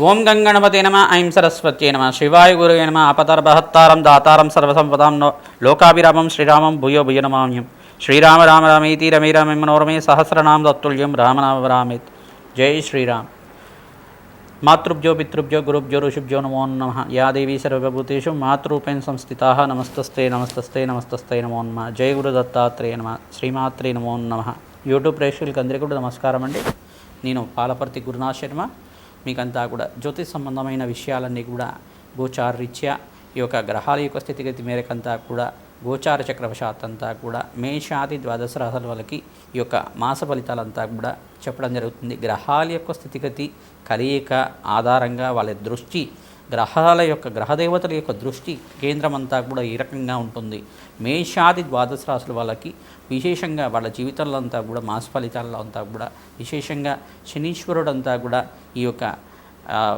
ఓం గంగణపతే నమ ఐం సరస్వత్యే నమ శివాయ గురువే నమ ఆపదర్భహత్తారం దాతారం సర్వసంపదాం లోకాభిరామం శ్రీరామం భూయో భూయ నమామ్యం శ్రీరామ రామ రామేతి రమే రామే మనోరమే సహస్రనామ తత్తుల్యం రామనామ రామేత్. జై శ్రీరామ్. మాతృభ్యో పితృభ్యో గురుభ్యో ఋషిభ్యో నమో నమః. యా దేవీ సర్వభూతేషు మాతృరూపేణ సంస్థితాః నమస్తస్తే నమస్తస్తే నమస్తస్తే నమో నమః. జై గురు దత్తాత్రేయ నమః. శ్రీమాత్రే నమో నమః. యూట్యూబ్ ప్రేక్షకులకి అందరికీ కూడా నమస్కారం అండి. నేను పాలపర్తి గురునాథ్ శర్మ. మీకంతా కూడా జ్యోతిష్ సంబంధమైన విషయాలన్నీ కూడా గోచారరీత్యా ఈ యొక్క గ్రహాల యొక్క స్థితిగతి మేరకంతా కూడా గోచార చక్రవశాత్ అంతా కూడా మేషాది ద్వాదశ రాశుల వాళ్ళకి ఈ యొక్క మాస ఫలితాలంతా కూడా చెప్పడం జరుగుతుంది. గ్రహాల యొక్క స్థితిగతి కలయిక ఆధారంగా వాళ్ళ దృష్టి గ్రహాల యొక్క గ్రహదేవతల యొక్క దృష్టి కేంద్రం అంతా కూడా ఈ రకంగా ఉంటుంది. మేషాది ద్వాదశ రాశుల వాళ్ళకి విశేషంగా వాళ్ళ జీవితంలో అంతా కూడా మాస ఫలితాల్లో అంతా కూడా విశేషంగా శనీశ్వరుడు అంతా కూడా ఈ యొక్క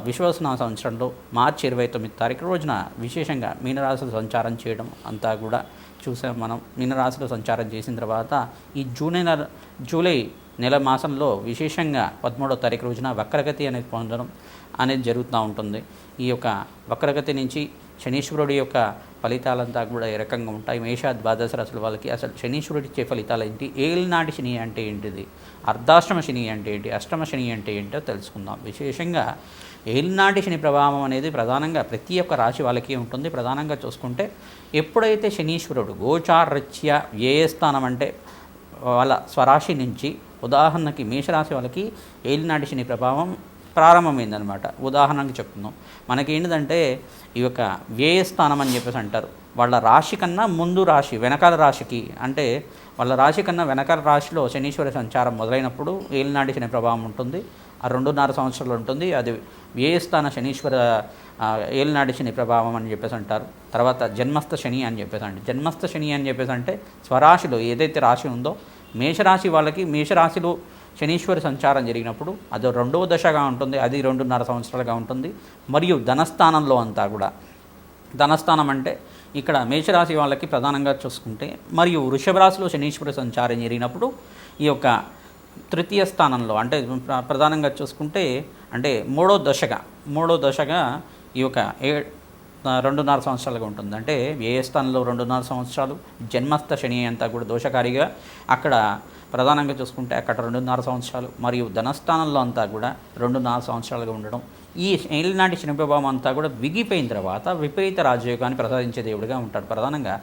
విశ్వవసనామ సంవత్సరంలో మార్చి 29 తారీఖు రోజున విశేషంగా మీనరాశిలో సంచారం చేయడం అంతా కూడా చూసాం మనం. మీనరాశిలో సంచారం చేసిన తర్వాత ఈ జూలై నెల మాసంలో విశేషంగా 13వ తారీఖు రోజున వక్రగతి అనేది పొందడం అనేది జరుగుతూ ఉంటుంది. ఈ యొక్క వక్రగతి నుంచి శనీశ్వరుడి యొక్క ఫలితాలంతా కూడా ఏ రకంగా ఉంటాయి, మేష ద్వాదశ రాశుల వాళ్ళకి అసలు శనీశ్వరుడు ఇచ్చే ఫలితాలు ఏంటి, ఏలినాటి శని అంటే ఏంటిది, అర్ధాష్టమ శని అంటే ఏంటి, అష్టమ శని అంటే ఏంటో తెలుసుకుందాం. విశేషంగా ఏలినాటి శని ప్రభావం అనేది ప్రధానంగా ప్రతి ఒక్క రాశి వాళ్ళకి ఉంటుంది. ప్రధానంగా చూసుకుంటే ఎప్పుడైతే శనీశ్వరుడు గోచారరీత్యా వ్యయ స్థానం అంటే వాళ్ళ స్వరాశి నుంచి, ఉదాహరణకి మేషరాశి వాళ్ళకి ఏలినాటి శని ప్రభావం ప్రారంభమైందనమాట. ఉదాహరణకి చెప్తున్నాం, మనకేంటిదంటే ఈ యొక్క వ్యయస్థానం అని చెప్పేసి అంటారు. వాళ్ళ రాశి కన్నా ముందు రాశి వెనకాల రాశికి అంటే వాళ్ళ రాశి కన్నా వెనకాల రాశిలో శనీశ్వర సంచారం మొదలైనప్పుడు ఏలినాటి శని ప్రభావం ఉంటుంది. ఆ 2.5 సంవత్సరాలు ఉంటుంది. అది వ్యయస్థాన శనీశ్వర ఏలినాటి శని ప్రభావం అని చెప్పేసి అంటారు. తర్వాత జన్మస్థ శని అని చెప్పేసి అంటే జన్మస్థ శని అని చెప్పేసి అంటే స్వరాశిలో ఏదైతే రాశి ఉందో మేషరాశి వాళ్ళకి మేషరాశిలో శనీశ్వర సంచారం జరిగినప్పుడు అది 2వ దశగా ఉంటుంది. అది 2.5 సంవత్సరాలుగా ఉంటుంది. మరియు ధనస్థానంలో అంతా కూడా ధనస్థానం అంటే ఇక్కడ మేషరాశి వాళ్ళకి ప్రధానంగా చూసుకుంటే మరియు వృషభ రాశిలో శనీశ్వర సంచారం జరిగినప్పుడు ఈ యొక్క తృతీయ స్థానంలో అంటే ప్రధానంగా చూసుకుంటే అంటే మూడో దశగా ఈ యొక్క 2.5 సంవత్సరాలుగా ఉంటుంది. అంటే ఏ స్థానంలో 2.5 సంవత్సరాలు జన్మస్థ శని అంతా కూడా దోషకారిగా అక్కడ ప్రధానంగా చూసుకుంటే అక్కడ 2.5 సంవత్సరాలు మరియు ధనస్థానంలో అంతా కూడా 2.5 సంవత్సరాలుగా ఉండడం. ఈ ఏలినాటి శని ప్రభావం అంతా కూడా విగిపోయిన తర్వాత విపరీత రాజయోగాన్ని ప్రసాదించే దేవుడిగా ఉంటాడు. ప్రధానంగా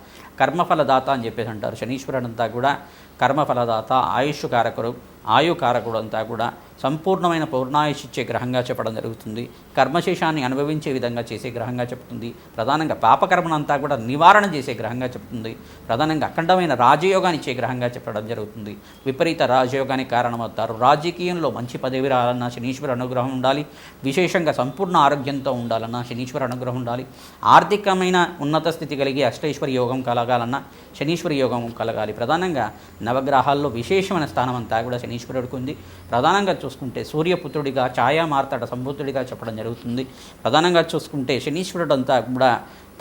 కర్మఫలదాత అని చెప్పేసి అంటారు. శనీశ్వరుడు అంతా కూడా కర్మఫలదాత, ఆయుష్ కారకుడు, ఆయుకారకుడు అంతా కూడా సంపూర్ణమైన పౌర్ణాయుష్ ఇచ్చే గ్రహంగా చెప్పడం జరుగుతుంది. కర్మశేషాన్ని అనుభవించే విధంగా చేసే గ్రహంగా చెప్తుంది. ప్రధానంగా పాపకర్మనంతా కూడా నివారణ చేసే గ్రహంగా చెప్తుంది. ప్రధానంగా అఖండమైన రాజయోగాన్ని ఇచ్చే గ్రహంగా చెప్పడం జరుగుతుంది. విపరీత రాజయోగానికి కారణమవుతారు. రాజకీయంలో మంచి పదవి రావాలన్నా శనీశ్వర అనుగ్రహం ఉండాలి. విశేషంగా సంపూర్ణ ఆరోగ్యంతో ఉండాలన్నా శనీశ్వర అనుగ్రహం ఉండాలి. ఆర్థికమైన ఉన్నత స్థితి కలిగి అష్టైశ్వర యోగం కలగాలన్నా శనీశ్వర యోగం కలగాలి. ప్రధానంగా నవగ్రహాల్లో విశేషమైన స్థానం అంతా కూడా శనీశ్వరుడికి ఉంది. ప్రధానంగా చూసుకుంటే సూర్యపుత్రుడిగా ఛాయా మార్తాడ సంబుద్ధుడిగా చెప్పడం జరుగుతుంది. ప్రధానంగా చూసుకుంటే శనీశ్వరుడు అంతా కూడా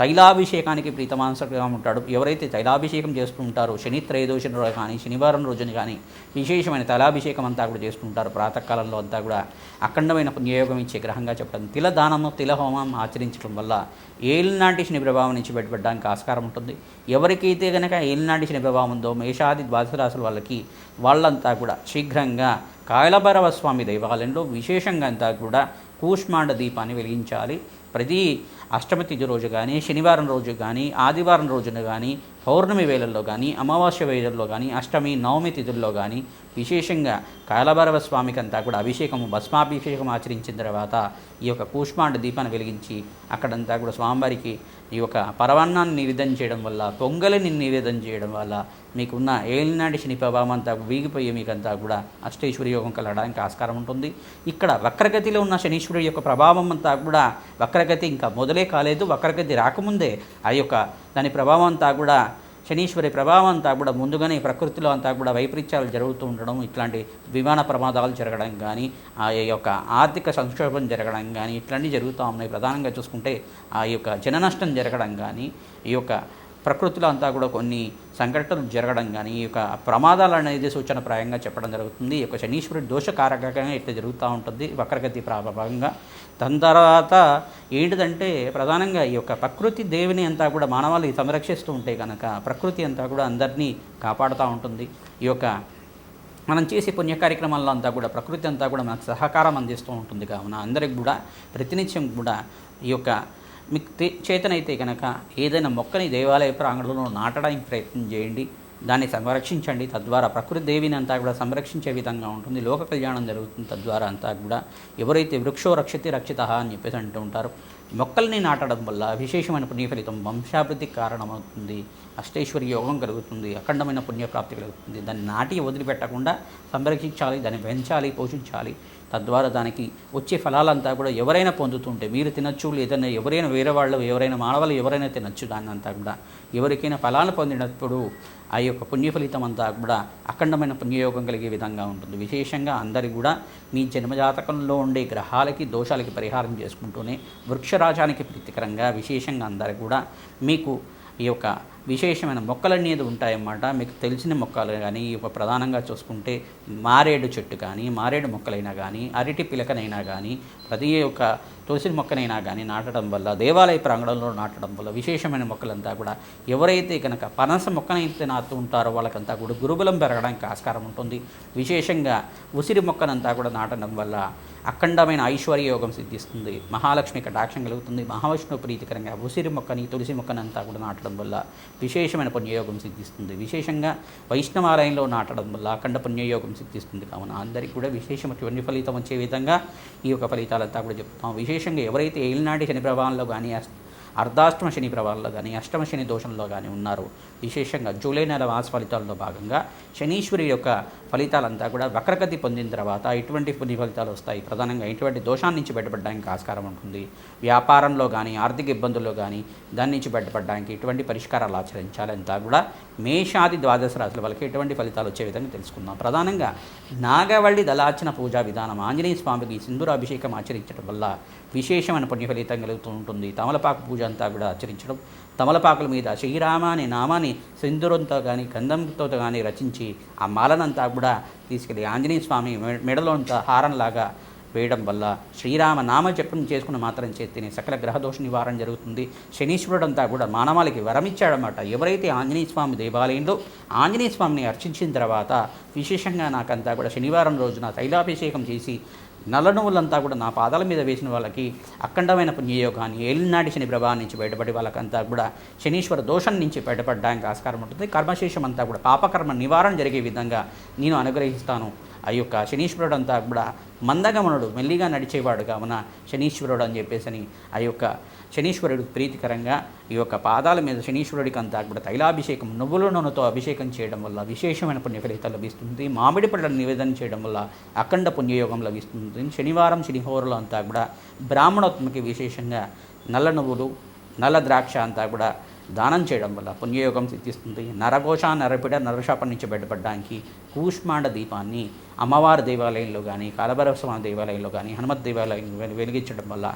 తైలాభిషేకానికి ప్రీతమానసుడిగా ఉంటాడు. ఎవరైతే తైలాభిషేకం చేస్తూ ఉంటారో శని త్రయోదశి రోజు కానీ శనివారం రోజున కానీ విశేషమైన తైలాభిషేకం అంతా కూడా చేస్తుంటారు. ప్రాతకాలంలో అంతా కూడా అఖండమైన పుణ్యయోగం ఇచ్చే గ్రహంగా చెప్పడం. తిలదానము తిలహోమం ఆచరించడం వల్ల ఏలినాటి శని ప్రభావం నుంచి బయటపడడానికి ఆస్కారం ఉంటుంది. ఎవరికైతే కనుక ఏలినాటి శని ప్రభావం ఉందో మేషాది ద్వాదశ రాశుల వాళ్ళంతా కూడా శీఘ్రంగా కాయలభైరవ స్వామి దేవాలయంలో విశేషంగా అంతా కూడా కూష్మాండ దీపాన్ని వెలిగించాలి. ప్రతి అష్టమి తిథి రోజు కానీ శనివారం రోజు కానీ ఆదివారం రోజున కానీ పౌర్ణమి వేళల్లో కానీ అమావాస్య వేళల్లో కానీ అష్టమి నవమి తిథుల్లో కానీ విశేషంగా కాయలభైరవ స్వామికి అంతా కూడా అభిషేకము భస్మాభిషేకం ఆచరించిన తర్వాత ఈ యొక్క కూష్మాండ దీపాన్ని వెలిగించి అక్కడంతా కూడా స్వామివారికి ఈ యొక్క పరవాన్నాన్ని నివేదన చేయడం వల్ల పొంగలిని నివేదన చేయడం వల్ల మీకున్న ఏలినాటి శని ప్రభావం అంతా వీగిపోయి మీకంతా కూడా అష్టైశ్వర్య యోగం కలగడానికి ఆస్కారం ఉంటుంది. ఇక్కడ వక్రగతిలో ఉన్న శనీశ్వరుడి యొక్క ప్రభావం అంతా కూడా వక్రగతి ఇంకా మొదలే కాలేదు. వక్రగతి రాకముందే ఆ యొక్క దాని ప్రభావం అంతా కూడా శనీశ్వరి ప్రభావం అంతా కూడా ముందుగానే ప్రకృతిలో అంతా కూడా వైపరీత్యాలు జరుగుతూ ఉండడం, ఇట్లాంటి విమాన ప్రమాదాలు జరగడం కానీ ఆ యొక్క ఆర్థిక సంక్షోభం జరగడం కానీ ఇట్లాంటివి జరుగుతూ ఉన్నాయి. ప్రధానంగా చూసుకుంటే ఆ యొక్క జన నష్టం జరగడం కానీ ఈ యొక్క ప్రకృతిలో అంతా కూడా కొన్ని సంఘటనలు జరగడం కానీ ఈ యొక్క ప్రమాదాలు అనేది సూచనప్రాయంగా చెప్పడం జరుగుతుంది. ఈ యొక్క శనీశ్వరుడి దోషకారకంగా ఇట్లా జరుగుతూ ఉంటుంది వక్రగతి ప్రభావంగా. దాని తర్వాత ఏంటిదంటే ప్రధానంగా ఈ యొక్క ప్రకృతి దేవిని అంతా కూడా మానవాళి సంరక్షిస్తూ ఉంటే కనుక ప్రకృతి అంతా కూడా అందరినీ కాపాడుతూ ఉంటుంది. ఈ యొక్క మనం చేసే పుణ్య కార్యక్రమాల్లో అంతా కూడా ప్రకృతి అంతా కూడా మనకు సహకారం అందిస్తూ ఉంటుంది. కావున అందరికి కూడా ప్రతినిత్యం కూడా ఈ యొక్క మీకు చేతనైతే కనుక ఏదైనా మొక్కని దేవాలయ ప్రాంగణంలో నాటడానికి ప్రయత్నం చేయండి, దాన్ని సంరక్షించండి. తద్వారా ప్రకృతి దేవిని అంతా కూడా సంరక్షించే విధంగా ఉంటుంది, లోక కళ్యాణం జరుగుతుంది. తద్వారా అంతా కూడా ఎవరైతే వృక్షో రక్షతి రక్షిత అని చెప్పేసి అంటూ ఉంటారు, మొక్కల్ని నాటడం వల్ల విశేషమైన పుణ్య ఫలితం వంశాభివృద్ధికి కారణమవుతుంది, అష్టైశ్వర్య యోగం కలుగుతుంది, అఖండమైన పుణ్యప్రాప్తి కలుగుతుంది. దాన్ని నాటి వదిలిపెట్టకుండా సంరక్షించాలి, దాన్ని పెంచాలి, పోషించాలి. తద్వారా దానికి వచ్చే ఫలాలంతా కూడా ఎవరైనా పొందుతుంటే మీరు తినచ్చు, లేదన్నా ఎవరైనా వేరే వాళ్ళు ఎవరైనా మానవాళ్ళు ఎవరైనా తినచ్చు. దాన్ని అంతా కూడా ఎవరికైనా ఫలాలు పొందినప్పుడు ఆ యొక్క పుణ్య ఫలితం అంతా కూడా అఖండమైన పుణ్యయోగం కలిగే విధంగా ఉంటుంది. విశేషంగా అందరి కూడా మీ జన్మజాతకంలో ఉండే గ్రహాలకి దోషాలకి పరిహారం చేసుకుంటూనే వృక్షరాజానికి ప్రీతికరంగా విశేషంగా అందరు కూడా మీకు ఈ యొక్క విశేషమైన మొక్కలు అనేది ఉంటాయన్నమాట. మీకు తెలిసిన మొక్కలు కానీ ఈ యొక్క ప్రధానంగా చూసుకుంటే మారేడు చెట్టు కానీ మారేడు మొక్కలైనా కానీ అరటి పిలకనైనా కానీ ప్రతి ఒక్క తులసి మొక్కనైనా కానీ నాటడం వల్ల దేవాలయ ప్రాంగణంలో నాటడం వల్ల విశేషమైన మొక్కలంతా కూడా ఎవరైతే కనుక పనస మొక్కనైతే నాటుతూ ఉంటారో వాళ్ళకంతా కూడా గురుబలం పెరగడానికి ఆస్కారం ఉంటుంది. విశేషంగా ఉసిరి మొక్కనంతా కూడా నాటడం వల్ల అఖండమైన ఐశ్వర్య యోగం సిద్ధిస్తుంది, మహాలక్ష్మి కటాక్షం కలుగుతుంది. మహావిష్ణు ప్రీతికరంగా ఉసిరి మొక్కని తులసి మొక్కనంతా కూడా నాటడం వల్ల విశేషమైన పుణ్యయోగం సిద్ధిస్తుంది. విశేషంగా వైష్ణవాలయంలో నాటడం వల్ల అఖండ పుణ్యయోగం సిద్ధిస్తుంది. కావున అందరికీ కూడా విశేషమైన ఫలితం వచ్చే విధంగా ఈ యొక్క ఫలితాలంతా కూడా చెప్తాం. విశేషంగా ఎవరైతే ఏలినాటి శని ప్రభావంలో కానీ అర్ధాష్టమ శని ప్రభావంలో కానీ అష్టమ శని దోషంలో కానీ ఉన్నారు, విశేషంగా జూలై నెల మాస ఫలితాల్లో భాగంగా శనీశ్వరి యొక్క ఫలితాలంతా కూడా వక్రగతి పొందిన తర్వాత ఇటువంటి పుణ్య ఫలితాలు వస్తాయి. ప్రధానంగా ఇటువంటి దోషాన్ని నుంచి బయటపడడానికి ఆస్కారం ఉంటుంది. వ్యాపారంలో కానీ ఆర్థిక ఇబ్బందుల్లో కానీ దాని నుంచి బయటపడడానికి ఇటువంటి పరిష్కారాలు ఆచరించాలంతా కూడా మేషాది ద్వాదశ రాశుల వాళ్ళకి ఎటువంటి ఫలితాలు వచ్చే విధంగా తెలుసుకుందాం. ప్రధానంగా నాగవల్లి దళార్చన పూజా విధానం ఆంజనేయ స్వామికి సింధూరాభిషేకం ఆచరించడం వల్ల విశేషమైన పుణ్య ఫలితం కలుగుతూ ఉంటుంది. తమలపాకు పూజ అంతా కూడా ఆచరించడం, తమలపాకుల మీద శ్రీరామ అనే నామాన్ని సింధూరంతో కానీ గంధంతో కానీ రచించి ఆ మాలనంతా కూడా తీసుకెళ్ళి ఆంజనేయ స్వామి మెడలో హారంలాగా వేయడం వల్ల శ్రీరామ నామ జపం చేసుకున్న మాత్రం చేతిని సకల గ్రహదోష నివారణ జరుగుతుంది. శనీశ్వరుడంతా కూడా మానవాళికి వరమిచ్చాడన్నమాట. ఎవరైతే ఆంజనేయ స్వామి దేవాలయంలో ఆంజనేయ స్వామిని అర్చించిన తర్వాత విశేషంగా నాకంతా కూడా శనివారం రోజున తైలాభిషేకం చేసి నల్ల నువ్వులంతా కూడా నా పాదాల మీద వేసిన వాళ్ళకి అఖండమైన పుణ్యయోగాన్ని ఏలినాటి శని ప్రభావం నుంచి బయటపడి వాళ్ళకంతా కూడా శనీశ్వర దోషం నుంచి బయటపడడానికి ఆస్కారం ఉంటుంది. కర్మశేషం అంతా కూడా పాపకర్మ నివారణ జరిగే విధంగా నేను అనుగ్రహిస్తాను. ఆ యొక్క శనీశ్వరుడు అంతా కూడా మందగమనుడు మెల్లిగా నడిచేవాడు కావున శనీశ్వరుడు అని చెప్పేసి ఆ యొక్క శనీశ్వరుడు ప్రీతికరంగా ఈ యొక్క పాదాల మీద శనీశ్వరుడికి అంతా కూడా తైలాభిషేకం నువ్వుల నూనెతో అభిషేకం చేయడం వల్ల విశేషమైన పుణ్య ఫలితాలు లభిస్తుంది. మామిడి పళ్ళను నివేదన చేయడం వల్ల అఖండ పుణ్యయోగం లభిస్తుంది. శనివారం శనిహోరలో అంతా కూడా బ్రాహ్మణోత్మకి విశేషంగా నల్ల నువ్వులు నల్ల ద్రాక్ష అంతా కూడా దానం చేయడం వల్ల పుణ్యయోగం సిద్ధిస్తుంది. నరఘోష నరపిడ నరశాపం నుంచి బయటపడడానికి కూష్మాండ దీపాన్ని అమ్మవారి దేవాలయంలో కానీ కాలభైరవ దేవాలయంలో కానీ హనుమత్ దేవాలయంలో వెలిగించడం వల్ల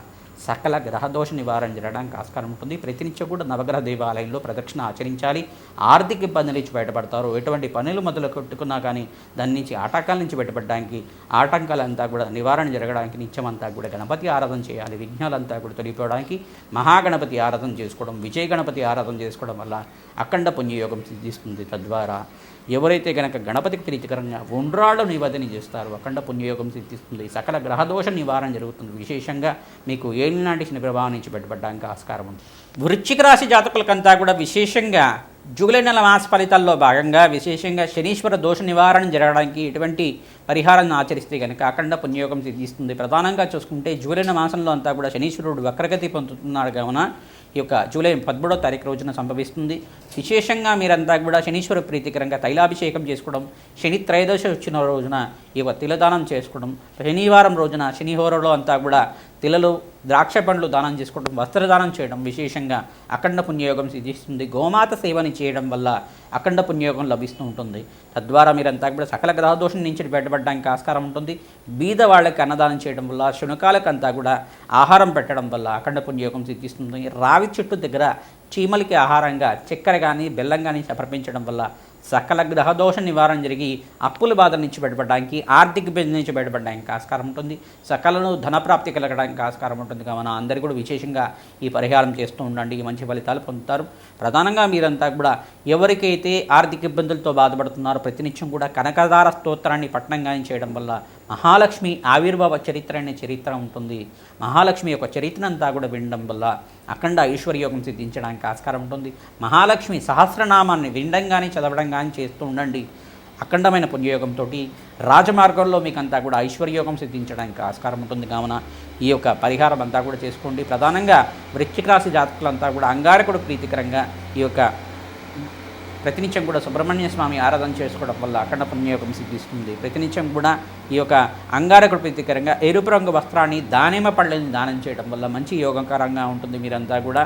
సకల గ్రహదోష నివారణ జరగడానికి ఆస్కారం ఉంటుంది. ప్రతినిత్యం కూడా నవగ్రహ దేవాలయంలో ప్రదక్షిణ ఆచరించాలి. ఆర్థిక ఇబ్బందుల నుంచి బయటపడతారు. ఎటువంటి పనులు మొదలు కొట్టుకున్నా కానీ దాని నుంచి ఆటంకాల నుంచి బయటపడడానికి ఆటంకాలంతా కూడా నివారణ జరగడానికి నిత్యమంతా కూడా గణపతి ఆరాధన చేయాలి. విఘ్నాలంతా కూడా తొలిపోవడానికి మహాగణపతి ఆరాధన చేసుకోవడం, విజయ గణపతి ఆరాధన చేసుకోవడం వల్ల అఖండ పుణ్యయోగం సిద్ధిస్తుంది. తద్వారా ఎవరైతే కనుక గణపతికి ప్రీతికరంగా ఉండ్రాళ్ళు నివేదన చేస్తారో అఖండ పుణ్యయోగం సిద్ధిస్తుంది. సకల గ్రహదోష నివారణ జరుగుతుంది. విశేషంగా మీకు ఏలినాటి శని ప్రభావం నుంచి బయటపడడానికి ఆస్కారం ఉంది. వృశ్చిక రాశి జాతకులకంతా కూడా విశేషంగా జూలై నెల మాస ఫలితాల్లో భాగంగా విశేషంగా శనీశ్వర దోష నివారణ జరగడానికి ఎటువంటి పరిహారాన్ని ఆచరిస్తే కనుక అఖండ పుణ్యయోగం సిద్ధిస్తుంది. ప్రధానంగా చూసుకుంటే జూలై మాసంలో అంతా కూడా శనీశ్వరుడు వక్రగతి పొందుతున్నాడు కావున ఈ యొక్క జూలై 13వ తారీఖు రోజున సంభవిస్తుంది. విశేషంగా మీరంతా కూడా శనీశ్వర ప్రీతికరంగా తైలాభిషేకం చేసుకోవడం, శని త్రయోదశి వచ్చిన రోజున ఈ యొక్క తిలదానం చేసుకోవడం, శనివారం రోజున శనిహోరలో అంతా కూడా తిలలు ద్రాక్ష పండ్లు దానం చేసుకోవడం, వస్త్రదానం చేయడం విశేషంగా అఖండ పుణ్యయోగం సిద్ధిస్తుంది. గోమాత సేవని చేయడం వల్ల అఖండ పుణ్యయోగం లభిస్తూ ఉంటుంది. తద్వారా మీరంతా కూడా సకల గ్రహదోషం నుంచి బయటపడడానికి ఆస్కారం ఉంటుంది. బీద వాళ్ళకి అన్నదానం చేయడం వల్ల, శునకాలకంతా కూడా ఆహారం పెట్టడం వల్ల అఖండ పుణ్యయోగం సిద్ధిస్తుంది. రావి చెట్టు దగ్గర చీమలకి ఆహారంగా చక్కెర కానీ బెల్లం కానీ సమర్పించడం వల్ల సకల గ్రహదోష నివారణ జరిగి అప్పుల బాధ నుంచి బయటపడడానికి, ఆర్థిక ఇబ్బంది నుంచి బయటపడడానికి ఆస్కారం ఉంటుంది. సకలను ధనప్రాప్తి కలగడానికి ఆస్కారం ఉంటుంది. కావున అందరూ కూడా విశేషంగా ఈ పరిహారం చేస్తూ ఉండండి, మంచి ఫలితాలు పొందుతారు. ప్రధానంగా మీరంతా కూడా ఎవరికైతే ఆర్థిక ఇబ్బందులతో బాధపడుతున్నారో ప్రతినిత్యం కూడా కనకదార స్తోత్రాన్ని పఠనం కానీ చేయడం వల్ల మహాలక్ష్మి ఆవిర్భావ చరిత్ర అనే చరిత్ర ఉంటుంది. మహాలక్ష్మి యొక్క చరిత్ర అంతా కూడా వినడం వల్ల అఖండ ఐశ్వర్యోగం సిద్ధించడానికి ఆస్కారం ఉంటుంది. మహాలక్ష్మి సహస్రనామాన్ని వినడం కానీ చదవడం కానీ చేస్తూ ఉండండి. అఖండమైన పుణ్యయోగంతో రాజమార్గంలో మీకంతా కూడా ఐశ్వర్యోగం సిద్ధించడానికి ఆస్కారం ఉంటుంది. కావున ఈ యొక్క పరిహారం అంతా కూడా చేసుకోండి. ప్రధానంగా వృశ్చిక రాశి జాతకులంతా కూడా అంగారకుడు ప్రీతికరంగా ఈ యొక్క ప్రతినిత్యం కూడా సుబ్రహ్మణ్య స్వామి ఆరాధన చేసుకోవడం వల్ల అఖండ పుణ్యయోగం సిద్ధిస్తుంది. ప్రతినిత్యం కూడా ఈ యొక్క అంగారకుడు ప్రీతికరంగా ఎరుపు రంగు వస్త్రాన్ని, దానిమ్మ పళ్ళని దానం చేయడం వల్ల మంచి యోగకరంగా ఉంటుంది. మీరంతా కూడా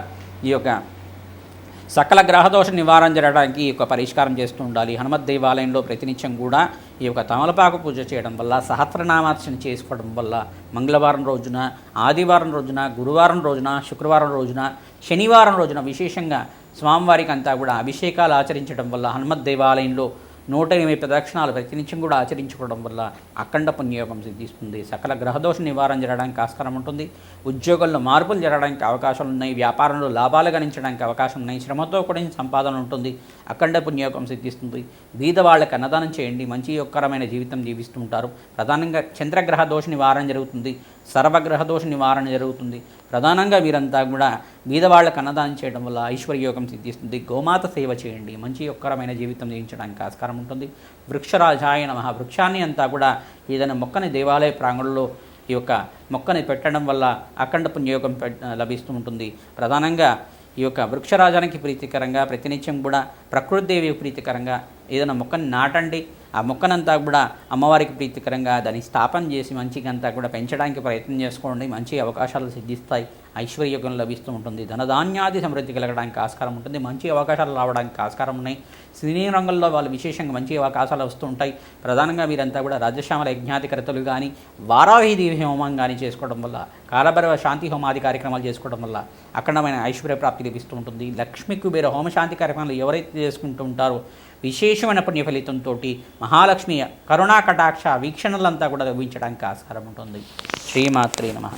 ఈ యొక్క సకల గ్రహదోష నివారణ జరగడానికి ఈ యొక్క పరిష్కారం చేస్తూ ఉండాలి. హనుమత్ దేవాలయంలో ప్రతినిత్యం కూడా ఈ యొక్క తమలపాకు పూజ చేయడం వల్ల, సహస్రనామార్చన చేసుకోవడం వల్ల మంగళవారం రోజున, ఆదివారం రోజున, గురువారం రోజున, శుక్రవారం రోజున, శనివారం రోజున విశేషంగా స్వామివారికి అంతా కూడా అభిషేకాలు ఆచరించడం వల్ల, హనుమత్ దేవాలయంలో 108 ప్రదక్షిణాలు ప్రతినిత్యం కూడా ఆచరించుకోవడం వల్ల అఖండ పుణ్యయోగం సిద్ధిస్తుంది. సకల గ్రహదోష నివారణ జరగడానికి ఆస్కారం ఉంటుంది. ఉద్యోగంలో మార్పులు జరగడానికి అవకాశాలు ఉన్నాయి. వ్యాపారంలో లాభాలు గణించడానికి అవకాశం ఉన్నాయి. శ్రమతో కూడిన సంపాదన ఉంటుంది. అఖండ పుణ్యయోగం సిద్ధిస్తుంది. బీద వాళ్ళకి అన్నదానం చేయండి, మంచి యొక్కరమైన జీవితం జీవిస్తూ ఉంటారు. ప్రధానంగా చంద్రగ్రహ దోష నివారణ జరుగుతుంది. సర్వగ్రహ దోష నివారణ జరుగుతుంది. ప్రధానంగా వీరంతా కూడా బీదవాళ్ళకు అన్నదానం చేయడం వల్ల ఐశ్వర్యోగం సిద్ధిస్తుంది. గోమాత సేవ చేయండి, మంచి యొక్కరమైన జీవితం జీవించడానికి ఆస్కారం ఉంటుంది. వృక్షరాజాయ నమః. వృక్షాన్ని అంతా కూడా ఏదైనా మొక్కని దేవాలయ ప్రాంగణంలో ఈ యొక్క మొక్కని పెట్టడం వల్ల అఖండ పుణ్యయోగం లభిస్తూ ఉంటుంది. ప్రధానంగా ఈ యొక్క వృక్షరాజానికి ప్రీతికరంగా ప్రతినిత్యం కూడా ప్రకృతిదేవి ప్రీతికరంగా ఏదైనా మొక్కని నాటండి. ఆ మొక్కనంతా కూడా అమ్మవారికి ప్రీతికరంగా దాన్ని స్థాపన చేసి మంచిగా అంతా కూడా పెంచడానికి ప్రయత్నం చేసుకోండి. మంచి అవకాశాలు సిద్ధిస్తాయి. ఐశ్వర్యోగం లభిస్తూ ఉంటుంది. ధనధాన్యాది సమృద్ధి కలగడానికి ఆస్కారం ఉంటుంది. మంచి అవకాశాలు రావడానికి ఆస్కారం ఉన్నాయి. సినీ రంగంలో వాళ్ళు విశేషంగా మంచి అవకాశాలు వస్తూ ఉంటాయి. ప్రధానంగా మీరంతా కూడా రాజశ్యామల యజ్ఞాధికర్తలు కానీ, వారాహిదేవి హోమం కానీ చేసుకోవడం వల్ల, కాలభైరవ శాంతి హోమాది కార్యక్రమాలు చేసుకోవడం వల్ల అఖండమైన ఐశ్వర్య ప్రాప్తి లభిస్తూ ఉంటుంది. లక్ష్మీ కుబేర హోమశాంతి కార్యక్రమాలు ఎవరైతే చేసుకుంటూ ఉంటారో విశేషమైన పుణ్య ఫలితంతో మహాలక్ష్మి కరుణా కటాక్ష వీక్షణలంతా కూడా లభించడానికి ఆస్కారం ఉంటుంది. శ్రీమాత్రే నమః.